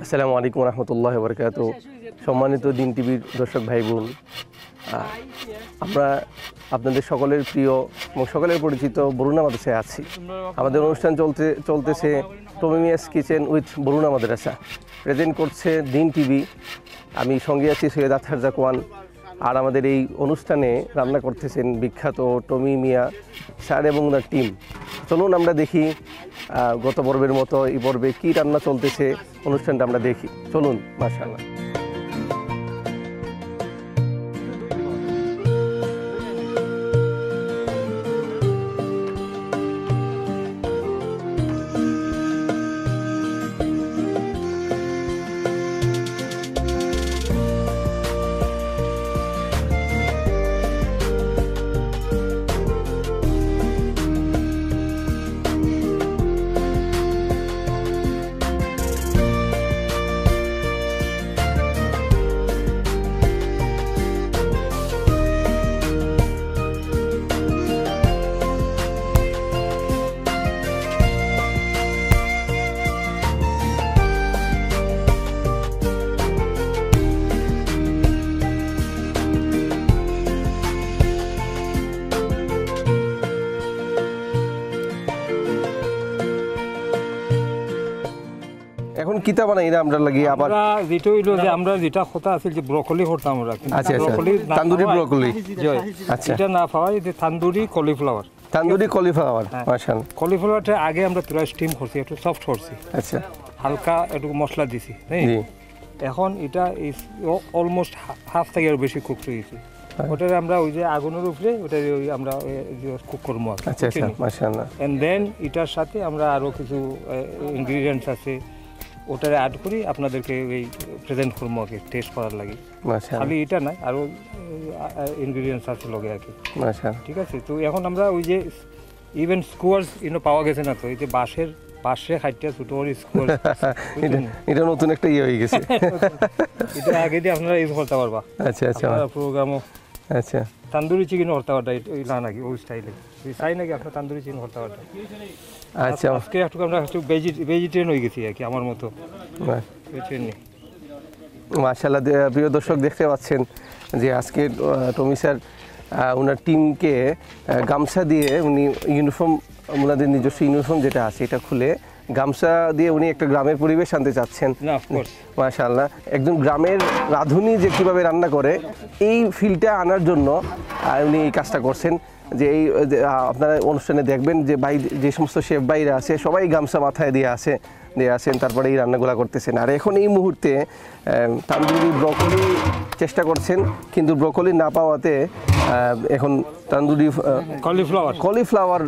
আসসালামু আলাইকুম রহমতুল্লাহ বরকাত। সম্মানিত দিন টিভির দর্শক ভাই বোন, আমরা আপনাদের সকলের প্রিয় এবং সকলের পরিচিত বরুণা মাদ্রাসায় আছি। আমাদের অনুষ্ঠান চলতেছে Tommy Miah's kitchen with Baruna মাদ্রাসা। প্রেজেন্ট করছে দিন টিভি। আমি সঙ্গে আছি সৈয়দ আতহার জাকওয়ান। আর আমাদের এই অনুষ্ঠানে রান্না করতেছেন বিখ্যাত টমি মিয়া স্যার এবং তার টিম। চলুন আমরা দেখি গত পর্বের মতো এই পর্বে কী রান্না চলতেছে, অনুষ্ঠানটা আমরা দেখি। চলুন। মাশাআল্লাহ। এখন কিতা বানাই না আমরা লাগি আবার যেটা হইলো যে আমরা যেটা কথা আছে যে ব্রকলি করতাম আমরা। আচ্ছা আচ্ছা, তান্দুরি ব্রকলি। আচ্ছা, এটা না পাওয়া যে তান্দুরি কলিফ্লাওয়ার। তান্দুরি কলিফ্লাওয়ার, মাশাআল্লাহ। কলিফ্লাওয়ারটা আগে আমরা তুলা স্টিম করছি, একটু সফট করছি। আচ্ছা, হালকা একটু মশলা দিছি। এখন এটা অলমোস্ট হাফ থেকে আর বেশি কুক হয়ে গেছে। ওটারে আমরা ওই যে আগুনের উপরে ওটারে আমরা কুক করবো। আচ্ছা আচ্ছা, মাশাআল্লাহ। এন্ড দেন এটার সাথে আমরা আরো কিছু ইনগ্রিডিয়েন্টস আছে, ওটারে অ্যাড করি আপনাদেরকে এই প্রেজেন্ট করবো আর কি, টেস্ট করার লাগে। খালি এটা নাই, আরও ইনগ্রিডিয়েন্টস আছে লগে আর কি। ঠিক আছে, তো এখন আমরা ওই যে ইভেন স্কোয়ার্স পাওয়া গেছে না, তো এই যে বাঁশে খাইটা ছোট স্কোয়ার, এটা নতুন একটা ইয়ে হয়ে গেছে। এটা আগে দিয়ে আপনারা ইউজ করতে পারবা। আচ্ছা আচ্ছা, প্রোগ্রামও। আচ্ছা, তান্দুরি চিকেন করতে পারটা ওই না নাকি ওই স্টাইলে চাই নাকি আপনার তান্দুরি চিকেন করতে পারটা? আচ্ছা, আজকে একটু আমরা একটু ভেজিটেরিয়ান হয়ে গেছি আর কি, আমার মতো। মাশাআল্লাহ। প্রিয় দর্শক, দেখতে পাচ্ছেন যে আজকে টমি স্যার ওনার টিমকে গামছা দিয়ে উনি ইউনিফর্ম, ওনাদের নিজস্ব ইউনিফর্ম যেটা আছে এটা খুলে গামছা দিয়ে উনি একটা গ্রামের পরিবেশ আনতে চাচ্ছেন। মাশাআল্লাহ, একজন গ্রামের রাঁধুনি যে কীভাবে রান্না করে এই ফিলটা আনার জন্য উনি এই কাজটা করছেন। যে এই আপনারা অনুষ্ঠানে দেখবেন যে যে সমস্ত শেফ ভাইরা আছে সবাই গামছা মাথায় দিয়ে আছেন, তারপরে এই রান্নাগুলো করতেছেন। আর এখন এই মুহূর্তে তান্দুরি ব্রকলি চেষ্টা করছেন, কিন্তু ব্রকলি না পাওয়াতে এখন তান্দুরি কলিফ্লাওয়ার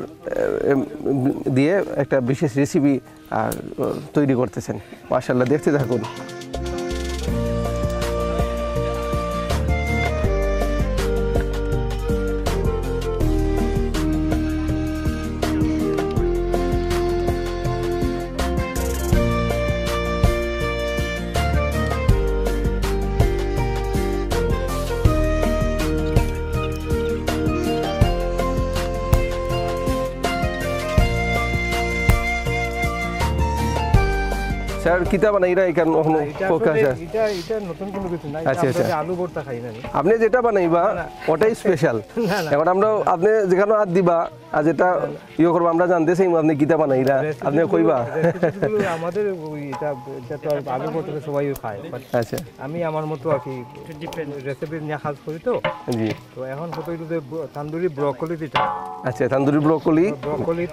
দিয়ে একটা বিশেষ রেসিপি তৈরি করতেছেন। মাশাআল্লাহ, দেখতে থাকুন। স্যার কিতা বানাইরা এখান এটা নতুন কোনো কিছু নাই। আচ্ছা আচ্ছা, আলু ভর্তা খাই না আপনি যেটা বানাইবা ওটাই স্পেশাল। এখন আমরা আপনি যেখানে হাত দিবা আর যেটা ইয়ে করবো আমরা জানতে চাই আপনি কিতা বানাইরা, আপনি কইবা। আমাদের এটা তো আলু ভর্তা সবাই খায়। আচ্ছা, আমি আমার মতো আর কি রেসিপি নিয়ে কাজ করি। তো জি, তো এখন কত তান্দুরি ব্রকলি যেটা। আচ্ছা, তান্দুরি ব্রকলি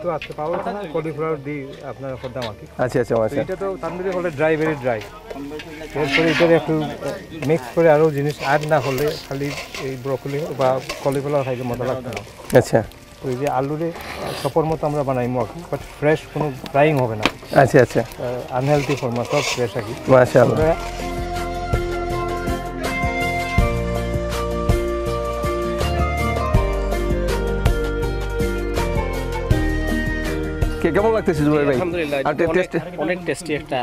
তো আজকে পাওয়া যায় না, কলিফ্লাওয়ার দিই আপনার করতাম আর কি। আচ্ছা আচ্ছা, এটা তো তান্দুরি হলে ড্রাই, ভেরি ড্রাই। এরপরে এটা একটু মিক্স করে আরও জিনিস অ্যাড না হলে খালি এই ব্রকলি বা কলিফ্লাওয়ার খাইলে মজা লাগবে না। আচ্ছা, ওই যে আলুরে চপর মতো আমরা বানাইমো আর কি, বাট ফ্রেশ কোনো ফ্রাইং হবে না। আচ্ছা আচ্ছা, আনহেলদি ফরমা সব ফ্রেশ আর কি। মাশাআল্লাহ। কেমন লাগতেছে জুবাইর ভাই? আলহামদুলিল্লাহ, অনেক টেস্টি একটা।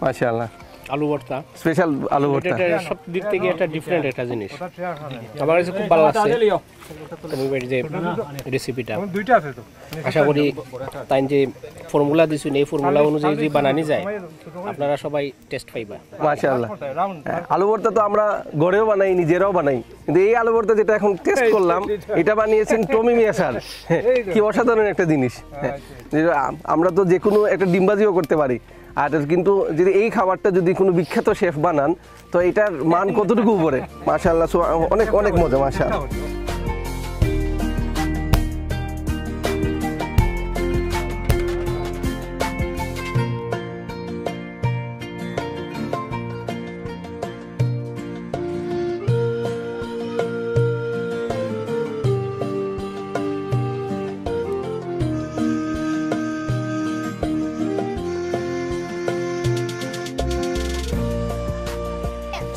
মাশাআল্লাহ। আলু ভর্তা, স্পেশাল আলু ভর্তা। এটা সব দিক থেকে একটা ডিফারেন্ট একটা জিনিস, আমার কাছে খুব ভালো লাগছে টমিবাড়ির যে রেসিপিটা। আশা করি তাই যে ফর্মুলা দিয়েছেন এই ফর্মুলা অনুযায়ী যদি বানানি যায় আপনারা সবাই টেস্ট পাইবা। মাশাআল্লাহ। আলু ভর্তা তো আমরা ঘরেও বানাই, নিজেরাও বানাই, কিন্তু এই আলু ভর্তা যেটা এখন টেস্ট করলাম এটা বানিয়েছেন টমি মিয়া স্যার। কি অসাধারণ একটা জিনিস। আমরা তো যে কোনো একটা ডিমবাজিও করতে পারি, আর কিন্তু যদি এই খাবারটা যদি কোনো বিখ্যাত শেফ বানান তো এটার মান কতটুকু উপরে। মাশাআল্লাহ, অনেক অনেক মজা। মাশাআল্লাহ।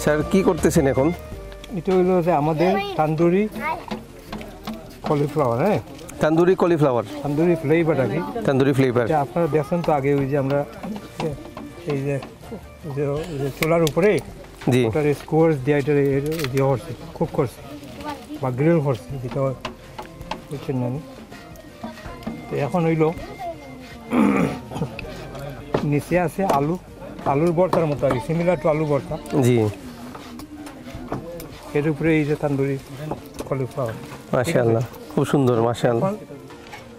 স্যার কি করতেছেন এখন? এটা হলো যে আমাদের তান্দুরি কলিফ্লাওয়ার। হ্যাঁ, তান্দুরি কলিফ্লাওয়ার, তান্দুরি ফ্লেভার আর কি। তান্দুরি ফ্লেভার আপনারা দেখছেন তো আগে ওই যে আমরা এই যে চুলার উপরে জি ওটার স্কোয়ার্স দিয়ে এটা দিয়ে করছি, কুক করছি বা গ্রিল করছি, যেটা বুঝছেন না। তো এখন হইলো নিচে আছে আলুর ভর্তার মতো আর কি, সিমিলার টু আলু ভর্তা। জি, এর উপরে এই যে তান্দুরি কলিফ্লাওয়ার। মাশাআল্লাহ, খুব সুন্দর। মাশাআল্লাহ।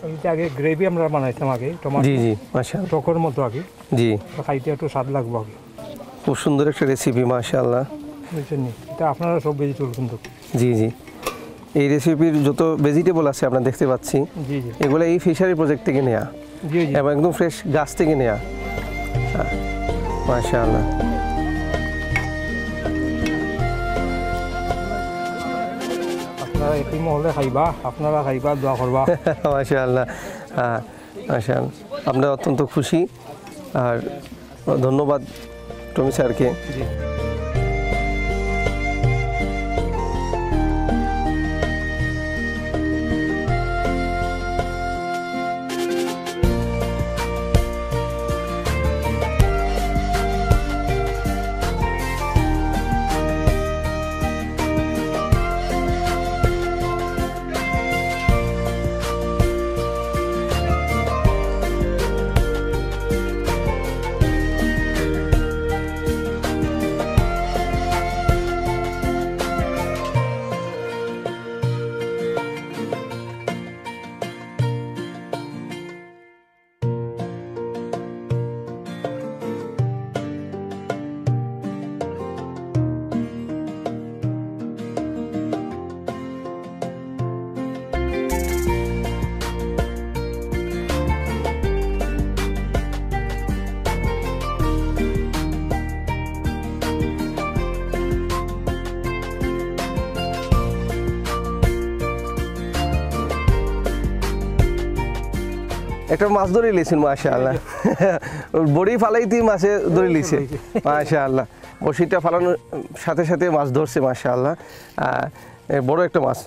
এইটা আগে গ্রেভি আমরা বানাইতাম আগে টমেটো, জি জি, মাশাআল্লাহ, টকর মতো আগে। জি, খাইতে একটু স্বাদ লাগবে আগে। খুব সুন্দর একটা রেসিপি। মাশাআল্লাহ। বুঝছেন নি, এটা আপনারা সব ভেজিটেবল কিন্তু। জি জি, এই রেসিপির যত ভেজিটেবল আছে আমরা দেখতে পাচ্ছি জি জি, এগুলো এই ফিশারি প্রজেক্ট থেকে নেওয়া জি জি, এবং একদম ফ্রেশ গাছ থেকে নেওয়া। মাশাআল্লাহ। আপনারা একই মহলে খাইবা, আপনারা খাইবা, দোয়া করবা। মাশাআল্লাহ। হ্যাঁ, মাশাআল্লাহ, আমরা অত্যন্ত খুশি আর ধন্যবাদ টমি স্যারকে। জি। একটা মাছ ধরে লিয়েছেন। মাশাআল্লাহ, বড়ি ফালাইতেই মাছে ধরে লিছে। মাশাআল্লাহ, বড়শিটা ফালানোর সাথে সাথে মাছ ধরছে। মাশাআল্লাহ, বড় একটা মাছ।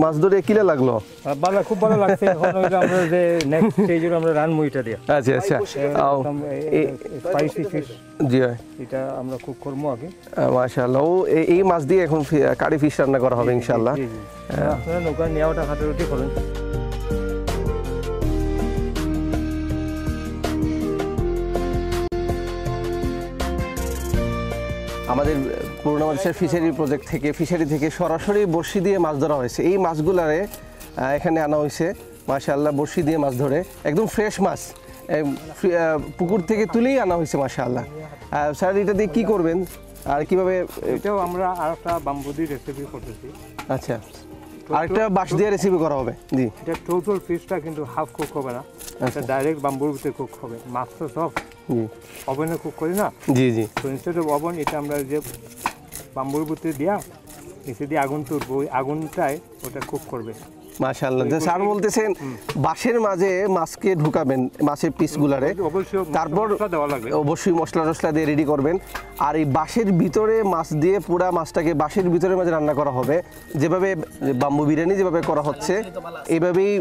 মাছ ধরে কিলা লাগলো? ভালো, খুব ভালো লাগছে। এখন আমরা যে নেক্সট স্টেজে আমরা রান মুইটা দিয়া। আচ্ছা আচ্ছা, স্পাইসি ফিশ। জি, এটা আমরা কুক করবো আগে। মাশাআল্লাহ, ও এই মাছ দিয়ে এখন কারি ফিশ রান্না করা হবে ইনশাআল্লাহ। আপনারা নৌকা নেওয়াটা হাতে রুটি করেন। আমাদের পুরোনো বাংলাদেশের ফিশারি থেকে সরাসরি বড়শি দিয়ে মাছ ধরা হয়েছে। এই মাছগুলারে এখানে আনা হয়েছে। মাশাআল্লাহ, বড়শি দিয়ে মাছ ধরে একদম ফ্রেশ মাছ পুকুর থেকে তুলেই আনা হয়েছে। মাশাআল্লাহ। স্যার, এটা দিয়ে কী করবেন আর কিভাবে? এটাও আমরা আর একটা বাম্বু দিয়ে রেসিপি করতেছি। আচ্ছা, আরেকটা বাঁশ দিয়ে রেসিপি করা হবে। জি, এটা টোটাল ফিশটা কিন্তু হাফ কুক হবে না, এটা ডাইরেক্ট বাম্বুর ভিতরে কুক হবে। মাছ তো সব ওভেনে কুক করি না। জি জি, তো ইনস্টেড অফ ওভেন এটা আমরা যে বাম্বুর ভিতরে দিয়া নিচে দিয়ে আগুন তুলবো, ওই আগুনটায় ওটা কুক করবে। মাশাআল্লাহ। স্যার বলতেছেন বাঁশের মাঝে মাছকে ঢুকাবেন, মাছের পিসগুলারে, তারপর অবশ্যই মশলা টসলা দিয়ে রেডি করবেন। আর এই বাঁশের ভিতরে মাছ দিয়ে পুরা মাছটাকে বাঁশের ভিতরে মাঝে রান্না করা হবে, যেভাবে বাম্বু বিরিয়ানি যেভাবে করা হচ্ছে এইভাবেই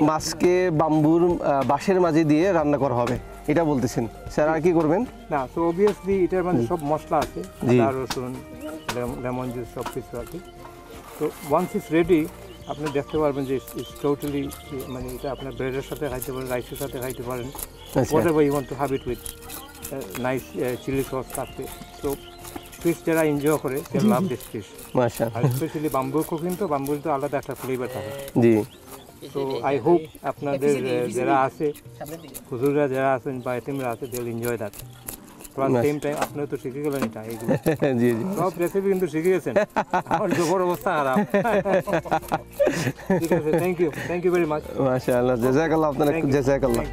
মাছকে বাম্বুর বাঁশের মাঝে দিয়ে রান্না করা হবে, এটা বলতেছেন স্যার। আর কি করবেন? না, তো অবভিয়াসলি এটার মধ্যে সব মশলা আছে, আদা রসুন লেমন জুস সব কিছু আছে। তো ওয়ান্স ইটস রেডি আপনি দেখতে পারবেন যে ইটস টোটালি, মানে এটা আপনার ব্রেডের সাথে খাইতে পারেন, রাইসের সাথে খাইতে পারেন, whatever you want to have it with nice chilli sauce থাকতে। তো ফিশ যারা এনজয় করে দে লাভ দিস ফিশ, মাশাআল্লাহ। আর স্পেশালি বাম্বুর কুকিং, তো বাম্বুর তো আলাদা একটা ফ্লেভার থাকে। জি। তো আই হোপ আপনাদের যারা আছে, হুজুররা যারা আছেন বা এতিমরা আছে, they will enjoy that. Plus same time আপনিও তো শিখে গেলেন এটা, এইগুলো জি জি, সব রেসিপি কিন্তু শিখে গেছেন। আমার জবর অবস্থা খারাপ। ঠিক আছে, থ্যাংক ইউ ভেরি মাচ। মাশাআল্লাহ, জাযাকাল্লাহ, আপনারা জাযাকাল্লাহ।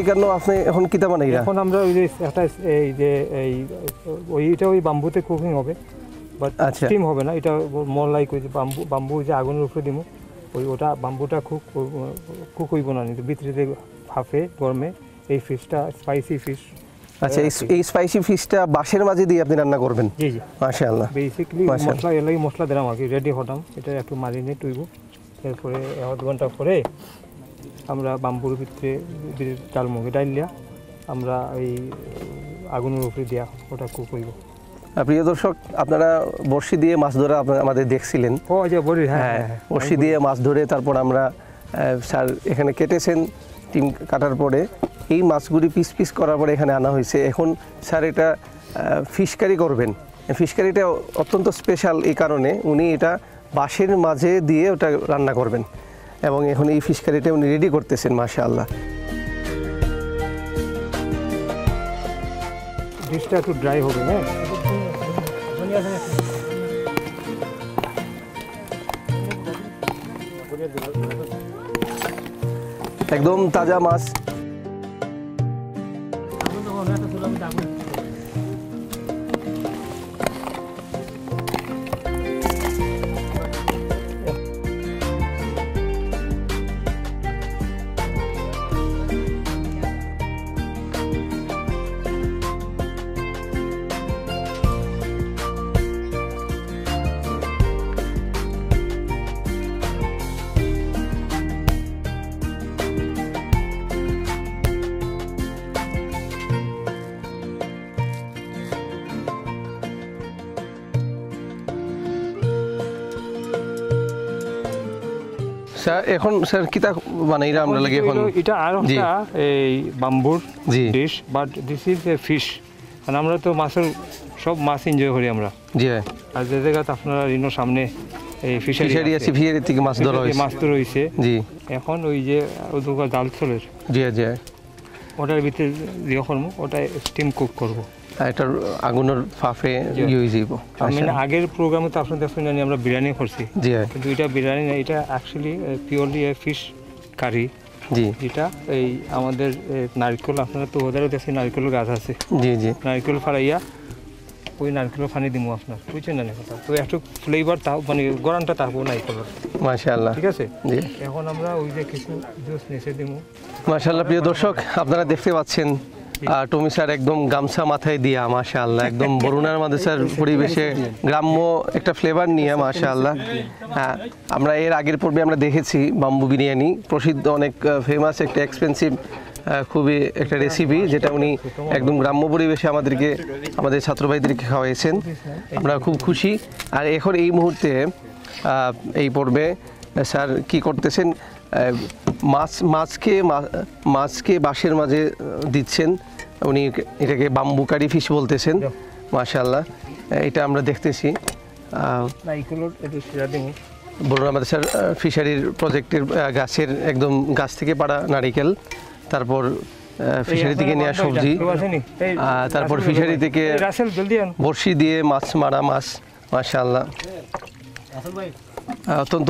কেন আপনি এখন কিতা বানাইরা? এখন আমরা ওই যে একটা এই যে এই ওইটা ওই বাম্বুতে কুকিং হবে, বাট স্টিম হবে না, এটা মোর লাইক ওই যে বাম্বু যে আগুনের উপরে দিব, ওটা বাম্বুটা কুক হইব না, ভিতরে যে ভাপে গরমে এই ফিশটা স্পাইসি ফিশ। আচ্ছা, এই স্পাইসি ফিশটা বাঁশের মাঝে দিয়ে আপনি রান্না করবেন? জি জি, মাশাআল্লাহ। বেসিক্যালি মশলা এলাই মশলা দিলাম আর কি, রেডি হতাম, এটা একটু মারিনেট হইব, এরপরে 1 ঘন্টা পরে আমরা বাম্বুর ভিতরে ডালমুগ ডাইলিয়া আমরা এই আগুনের উপরে দিয়া ওটা কুক হইব। প্রিয় দর্শক, আপনারা বড়শি দিয়ে মাছ ধরা আমাদের দেখছিলেন। হ্যাঁ, বড়শি দিয়ে মাছ ধরে তারপর আমরা স্যার এখানে কেটেছেন, টিম কাটার পরে এই মাছগুলি পিস পিস করার পরে এখানে আনা হয়েছে। এখন স্যার এটা ফিশ কারি করবেন। ফিশ কারিটা অত্যন্ত স্পেশাল এই কারণে উনি এটা বাঁশের মাঝে দিয়ে ওটা রান্না করবেন, এবং এখন এই ফিশ কারিটা উনি রেডি করতেছেন। মাশাআল্লাহ। ডিশটা একটু ড্রাই হবে না, একদম তাজা মাছ। এখন স্যার কিতা বানাইরা আমরা লাগে? এখন এটা আর একটা এই বাম্বুর dish, but this is a fish. কারণ আমরা তো মাছের সব মাছ এনজয় করি আমরা। জি, আর যে জায়গাতে আপনারা রিনো সামনে এই ফিশারি আছে, ফিশারি থেকে মাছ ধরা হয়েছে, মাছ তো রয়েছে। জি, এখন ওই যে ওদুকা জাল চলের, জি জি, ওটার ভিতরে দিয়ে করবো, ওটা স্টিম কুক করবো, এটা আগুনের ফাফে ইয়ে যাইব। মানে আগের প্রোগ্রামে তো আপনাদের শুনে আমরা বিরিয়ানি করছি, জি, কিন্তু এটা বিরিয়ানি না, এটা অ্যাকচুয়ালি পিওরলি ফিশ কারি। জি, যেটা এই আমাদের নারকেল, আপনারা তো ওদেরও দেখছি নারকেলের গাছ আছে, জি জি, নারকেল ফারাইয়া ওই নারকেলের পানি দিব আপনার, বুঝছেন না কথা? তো একটু ফ্লেভার তাও মানে গরমটা থাকবো নারকেলের। মাশাআল্লাহ, ঠিক আছে। জি, এখন আমরা ওই যে কিছু জুস নিচে দিব। মাশাআল্লাহ, প্রিয় দর্শক, আপনারা দেখতে পাচ্ছেন টমি স্যার একদম গামছা মাথায় দিয়া মাশাআল্লাহ একদম বরুণার মাদ্রাসার পরিবেশে গ্রাম্য একটা ফ্লেভার নিয়ে মাশাআল্লাহ। হ্যাঁ, আমরা এর আগের পর্বে আমরা দেখেছি বাম্বু বিরিয়ানি, প্রসিদ্ধ অনেক ফেমাস একটা এক্সপেন্সিভ খুবই একটা রেসিপি, যেটা উনি একদম গ্রাম্য পরিবেশে আমাদেরকে আমাদের ছাত্রভাইদেরকে খাওয়াইছেন। আমরা খুব খুশি। আর এখন এই মুহূর্তে এই পর্বে স্যার কি করতেছেন, মাছকে বাঁশের মাঝে দিচ্ছেন, উনি এটাকে বাম্বু কারি ফিশ বলতেছেন মাশাআল্লাহ। এটা আমরা দেখতেছি বরুণা মাদ্রাসার ফিশারির প্রজেক্টের গাছের একদম গাছ থেকে পাড়া নারিকেল, তারপর ফিশারি থেকে নেওয়া সবজি, তারপর ফিশারি থেকে বড়শি দিয়ে মাছ মারা মাছ মাশাআল্লাহ। অত্যন্ত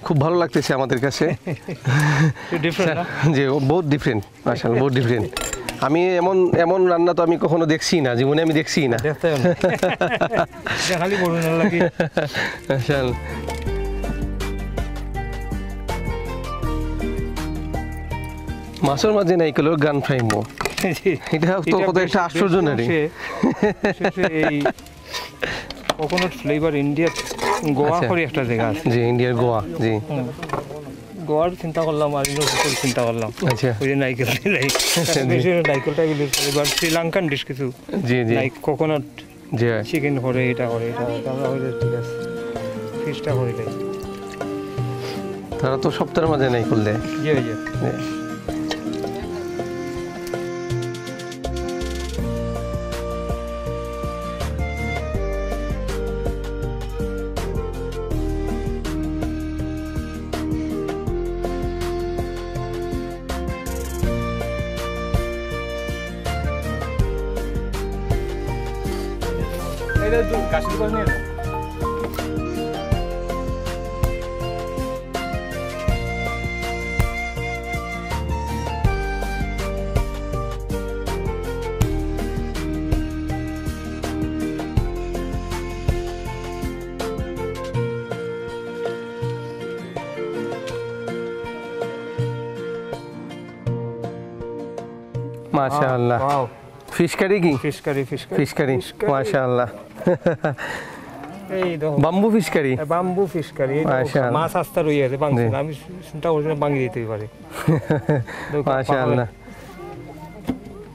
খুব ভালো লাগতেছে আমাদের কাছে যে বহুত ডিফারেন্ট মাশাআল্লাহ, বহুত ডিফারেন্ট। আমি এমন রান্না তো আমি কখনো দেখছি না, জীবনে আমি দেখছি না। মাছের মাঝে নাই কলেও গান ফ্রাইমো, এটা তো কত একটা আশ্চর্য নারী। কোকোনাট ফ্লেভার ইন্ডিয়ার গোয়া করে একটা জায়গা আছে, জি ইন্ডিয়ার গোয়া, জি গোয়ার চিন্তা করলাম আর ইন্ডোনেশিয়ার চিন্তা করলাম। আচ্ছা, ওই যে নাইকেল নাইকেলটা গেলে এবার শ্রীলঙ্কান ডিশ কিছু, জি জি কোকোনাট জি চিকেন করে এটা আমরা হইলে ঠিক আছে, ফিশটা করে দেয়। তারা তো সপ্তাহের মাঝে নাই করলে জি জি কাশির পাশ নিয়ে মাশাআল্লাহ। ফিশ কারি কি? ফিশ কারি মাশাআল্লাহ। এই দেখো bamboo fish curry, bamboo fish curry, মাছ আস্তা রয়ে আছে বাংলা, আমি চিন্তা করছিলাম বাঙিয়ে দিতে পারে। মাশাআল্লাহ,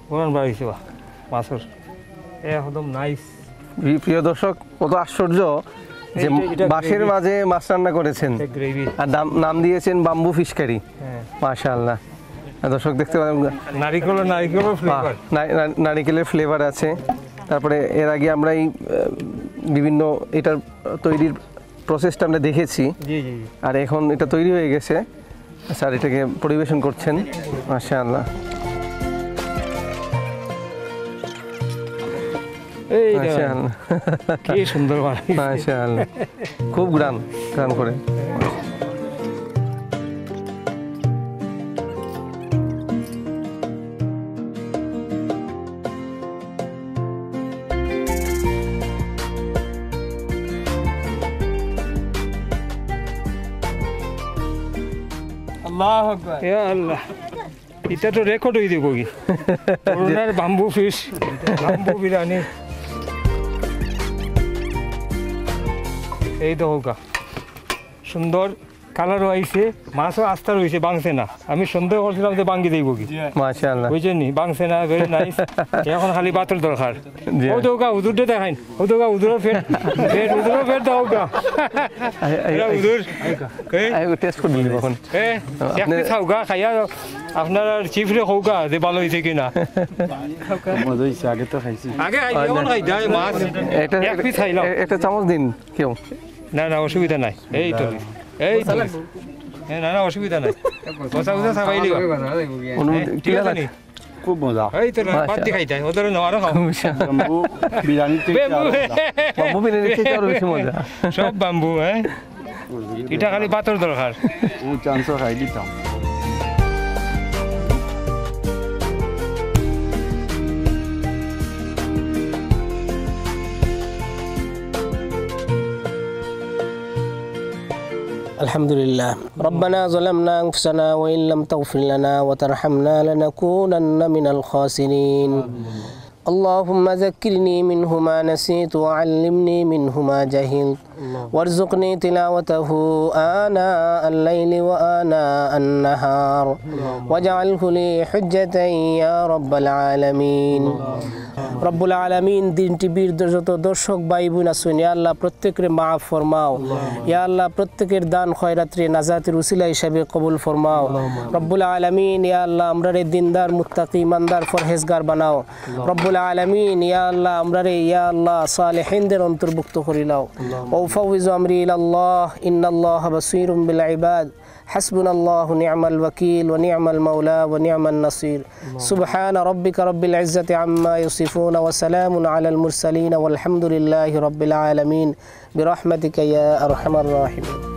কোরআন বাড়িছে বা মাছের একদম নাইস। প্রিয় দর্শক, কত আশ্চর্য যে বাঁশের মাঝে মাছ রান্না করেছেন আর নাম দিয়েছেন বাম্বু ফিশ কারি। মাশাআল্লাহ, দর্শক দেখতে পারেন নারিকেলের ফ্লেভার আছে। তারপরে এর আগে আমরা এই বিভিন্ন এটার তৈরির প্রসেসটা আমরা দেখেছি, আর এখন এটা তৈরি হয়ে গেছে, স্যার এটাকে পরিবেশন করছেন। মাশাআল্লাহ, কি সুন্দর, মাশাআল্লাহ, খুব গ্রান করে। এটা তো রেকর্ড হয়ে দিব কি বাম্বু ফিশ, বাম্বু বিরিয়ানি। এই দেখো সুন্দর কালারও আইছে, মাছও আস্থা রয়েছে, বাংছে না। আমি সন্দেহ করছিলাম যে বাঙ্গি দেব কি, মাশাআল্লাহ, বুঝছেন নি, বাংছে না, ভেরি নাইস। এখন খালি বাতর দরকার। ও দৌকা উদুরটা দেখাইন, ও দৌকা উদুরের ফেট দৌকা উদুর টেস্ট করে দিই কখন আপনি খাওগা, খাইয়া আপনার চিফরে খাওগা যে ভালো হয়েছে কিনা। আগে তো খাইছি, আগে এখন খাই যায় মাছ, এক পিস খাইলাম। একটা চামচ দিন কেউ। না না অসুবিধা নাই, এই তো এই তো না না অসুবিধা নাই, বসা বসা সবাই লিবা ঠিক আছে নি, খুব মজা। এই তো বাদ দি খাইতে ওদের নাও খাও বাম্বু বিরিয়ানি থেকে বাম্বু বিরিয়ানি থেকে আরো বেশি মজা, সব বাম্বু। হ্যাঁ, এটা খালি পাথর দরকার, চান্স খাই দিতাম। আলহামদুলিল্লাহ রব্বানা যালামনা আনফুসানা ওয়া ইন লাম তাগফির লানা ওয়া তারহামনা লানাকুনান্না মিনাল খাসিরিন اللهم ذكرني منه ما نسيت وعلمني منه ما جهلت وارزقني تلاوته آناء الليل وآناء النهار واجعله لي حجة يا رب العالمين রব্বুল আলামিন দিন টিভির যত দর্শক ভাই বোন আছেন ইয়া আল্লাহ প্রত্যেকের মাফ ফরমাও ইয়া আল্লাহ প্রত্যেকের দান খয়রাতের নাজাতের উসিলা হিসাবে কবুল ফরমাও রব্বুল আলামিন ইয়া আল্লাহ আমরারে দিনদার মুত্তাকি ইমানদার পরহেজগার বানাও রব্বুল আলামিন ইয়া আল্লাহ আমরারে ইয়া আল্লাহ সালেহিনদের অন্তর্ভুক্ত করিলাও ও ফাউযু আমরি ইলাল্লাহ ইন্নাল্লাহা বাসীরুম বিল ইবাদ حسبنا الله ونعم الوكيل ونعم المولى ونعم النصير سبحان ربك رب العزة عما يصفون وسلام على المرسلين والحمد لله رب العالمين برحمتك يا أرحم الراحمين